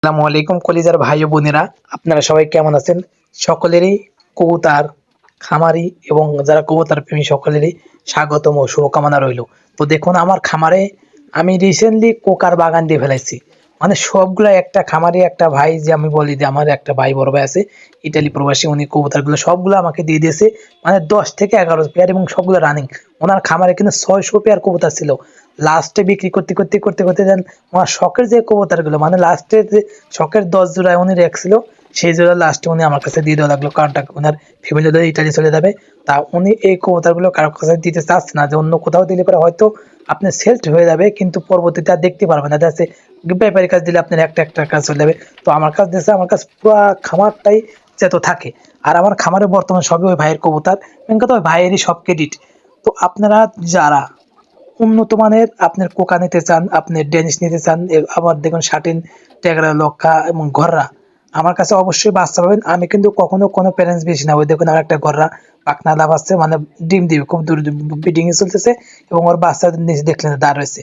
আসসালামু আলাইকুম কলিজার ভাই ও বোনেরা, আপনারা সবাই কেমন আছেন? সকলেরই কবুতর খামারি এবং যারা কবুতর প্রেমী সকলেরই স্বাগতম ও শুভকামনা রইল। তো দেখুন, আমার খামারে আমি রিসেন্টলি কোকার বাগান দিয়ে ফেলেছি। মানে সবগুলা একটা খামারে একটা ভাই, যে আমি বলি যে আমার একটা ভাই বড় ভাই আছে ইটালি প্রবাসী, উনি কবুতরগুলো সবগুলো আমাকে দিয়ে দিয়েছে। মানে 10 থেকে 11 পেয়ার এবং সবগুলো রানিং। ওনার খামারে কিন্তু 600 পেয়ার কবুতর ছিল। লাস্টে বিক্রি করতে করতে করতে করতে দেন ওনার শখের যে কবুতরগুলো, মানে লাস্টে যে শখের 10 জোড়ায় উনি রাখছিল, সেই জোড়া লাস্টে উনি আমার কাছে দিয়ে দেওয়া লাগলো, কারণ ওনার ফ্যামিলি ইটালি চলে যাবে। তা উনি এই কবুতরগুলো কারোর কাছে দিতে চাচ্ছে না, যে অন্য কোথাও দিলে পরে হয়তো আপনি সেলড হয়ে যাবে, কিন্তু পরবর্তীতে আর দেখতে পারবেন না। দেখা যাচ্ছে ব্যাপারীর কাছে দিলে আপনার একটা একটা কাজ চলে যাবে। তো আমার কাছে দিয়েছে, আমার কাছে পুরো খামারটাই যেত থাকে। আর আমার খামারে বর্তমানে সবই ওই ভাইয়ের কবুতর, মেন কথা ওই ভাইয়েরই সব ক্রেডিট। তো আপনারা যারা উন্নত মানের আপনার কোকা নিতে চান, আপনি ডেনিশ নিতে চান, আবার দেখুন শাটিন, ট্যাগরা, লক্ষা এবং ঘররা, আমার কাছে অবশ্যই বাচ্চা পাবেন। আমি কিন্তু কখনো কোনো প্যারেন্টস বেশি না। ওই দেখুন আমার একটা ঘররা পাকনা লাভ আসছে, মানে ডিম দিবে, খুব দূর ব্রিডিং এ চলতেছে এবং ওর বাচ্চা নিচে দেখলেন দাঁড় রয়েছে।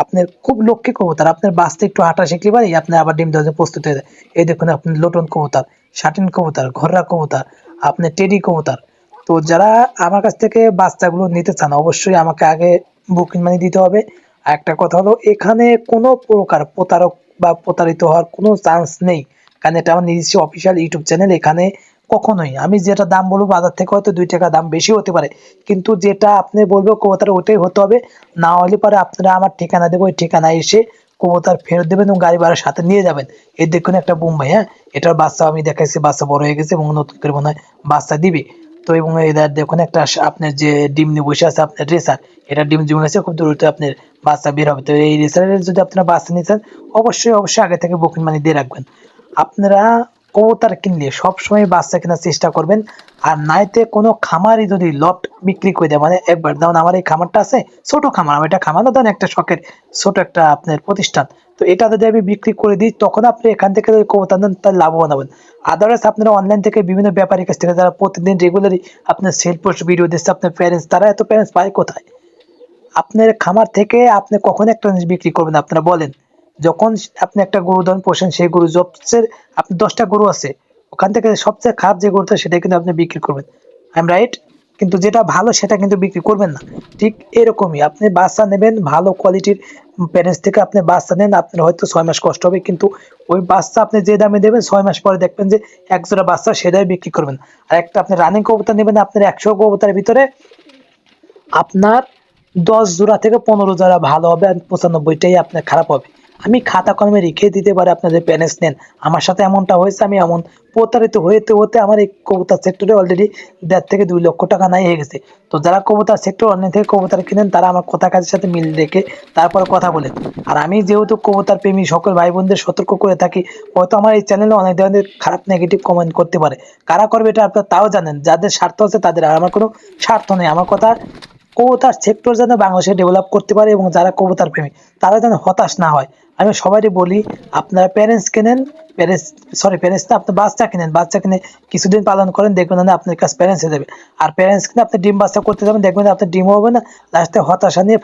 আপনার খুব লক্ষ্মী কবুতর, আপনার বাঁচতে একটু হাঁটা শিখলে পারি আপনি আবার ডিম দেওয়ার জন্য প্রস্তুত হয়ে যায়। এই দেখুন আপনি লোটন কবুতর, শাটিন কবুতর, ঘররা কবুতর, আপনি টেডি কবুতর। তো যারা আমার কাছ থেকে বাচ্চাগুলো নিতে চান, অবশ্যই আমাকে আগে বুকিং মানি দিতে হবে। আর একটা কথা হলো, এখানে কোনো প্রকার প্রতারক বা প্রতারিত হওয়ার কোনো চান্স নেই, কারণ এটা আমার নিজস্ব অফিসিয়াল ইউটিউব চ্যানেল। এখানে কখনোই আমি যেটা দাম বলবো বাজার থেকে হয়তো 2 টাকা দাম বেশি হতে পারে, কিন্তু যেটা আপনি বলবো কবুতর ওটাই হতে হবে। না হলে পরে আপনারা আমার ঠিকানা দেবো, ওই ঠিকানায় এসে কবুতর ফেরত দেবেন এবং গাড়ি ভাড়ার সাথে নিয়ে যাবেন। এই দেখুন একটা বোম্বাই, হ্যাঁ, এটার বাচ্চা আমি দেখাইছি, বাচ্চা বড় হয়ে গেছে এবং নতুন করে মনে হয় বাচ্চা দিবে। তো এবং এদের দেখুন একটা আপনার যে ডিম নিয়ে বসে আছে আপনার রেসার, এটা ডিম জমে গেছে, খুব দ্রুত আপনার বাচ্চা বের হবে। তো এই রেসারের যদি আপনারা বাচ্চা নিচ্ছেন, অবশ্যই অবশ্যই আগে থেকে বুকিং মানি দিয়ে রাখবেন। আপনারা কবুতর কিনলে সবসময় বাচ্চা কেনার চেষ্টা করবেন। আর নাইতে কোনো খামারই যদি লট বিক্রি করে দেয়, মানে একবার যেমন আমার এই খামারটা আছে, ছোট খামার, আমি এটা খামার না, দেন একটা শখের ছোট একটা আপনার প্রতিষ্ঠান। তো এটা যদি আমি বিক্রি করে দিই, তখন আপনি এখান থেকে যদি কবুতর নেন তার লাভবান হবেন। আদারওয়াইজ আপনারা অনলাইন থেকে বিভিন্ন ব্যাপারীর কাছ থেকে, যারা প্রতিদিন রেগুলারই আপনার সেল পোস্ট ভিডিও দিচ্ছে, আপনার প্যারেন্টস, তারা এত প্যারেন্টস পায় কোথায়? আপনার খামার থেকে আপনি কখন একটা জিনিস বিক্রি করবেন আপনারা বলেন? যখন আপনি একটা গরু ধরুন পোষেন, সেই গরু সবচেয়ে, আপনি 10টা গরু আছে, ওখান থেকে সবচেয়ে খারাপ যে গরুটা সেটা কিন্তু আপনি বিক্রি করবেন। I am right? কিন্তু যেটা ভালো সেটা কিন্তু বিক্রি করবেন না। ঠিক এরকমই আপনি বাচ্চা নেবেন ভালো কোয়ালিটির প্যারেন্টস থেকে, আপনি বাচ্চা নেন, আপনার হয়তো 6 মাস কষ্ট হবে, কিন্তু ওই বাচ্চা আপনি যে দামে দেবেন 6 মাস পরে দেখবেন যে এক জোড়া বাচ্চা সেটাই বিক্রি করবেন। আর একটা আপনি রানিং কবুতর নেবেন, আপনার 100 কবুতরের ভিতরে আপনার 10 জোড়া থেকে 15 জোড়া ভালো হবে, আর 95টাই আপনার খারাপ হবে। আমি খাতা কলমে রেখে দিতে পারি, আপনার যে প্যানেস নেন। আমার সাথে এমনটা হয়েছে, আমি এমন প্রতারিত হতে হতে আমার এই কবুতর সেক্টরে অলরেডি 1.5 থেকে 2 লক্ষ টাকা নাই হয়ে গেছে। তো যারা কবুতর সেক্টর অনলাইন থেকে কবুতর কিনেন, তারা আমার কথা কাজের সাথে মিল রেখে তারপরে কথা বলেন। আর আমি যেহেতু কবুতর প্রেমী সকল ভাই বোনদের সতর্ক করে থাকি, হয়তো আমার এই চ্যানেলে অনেক ধরনের খারাপ নেগেটিভ কমেন্ট করতে পারে, কারা করবে এটা আপনার তাও জানেন। যাদের স্বার্থ আছে তাদের, আর আমার কোনো স্বার্থ নেই। আমার কথা, কবুতর সেক্টর যেন বাংলাদেশে ডেভেলপ করতে পারে এবং যারা কবুতর প্রেমী তারা যেন হতাশ না হয়। আমি সবারই বলি, আপনারা প্যারেন্টস কেনেন, প্যারেন্টস, সরি প্যারেন্টস না, আপনি বাচ্চা কিনেন, বাচ্চা কিনে কিছুদিন পালন করেন, দেখবেন না আপনার কাছে প্যারেন্টস হয়ে যাবে। আর প্যারেন্টস কিনে আপনি ডিম বাচ্চা করতে যাবেন, দেখবেন আপনার ডিমও হবে না, লাস্টে হতাশা নিয়ে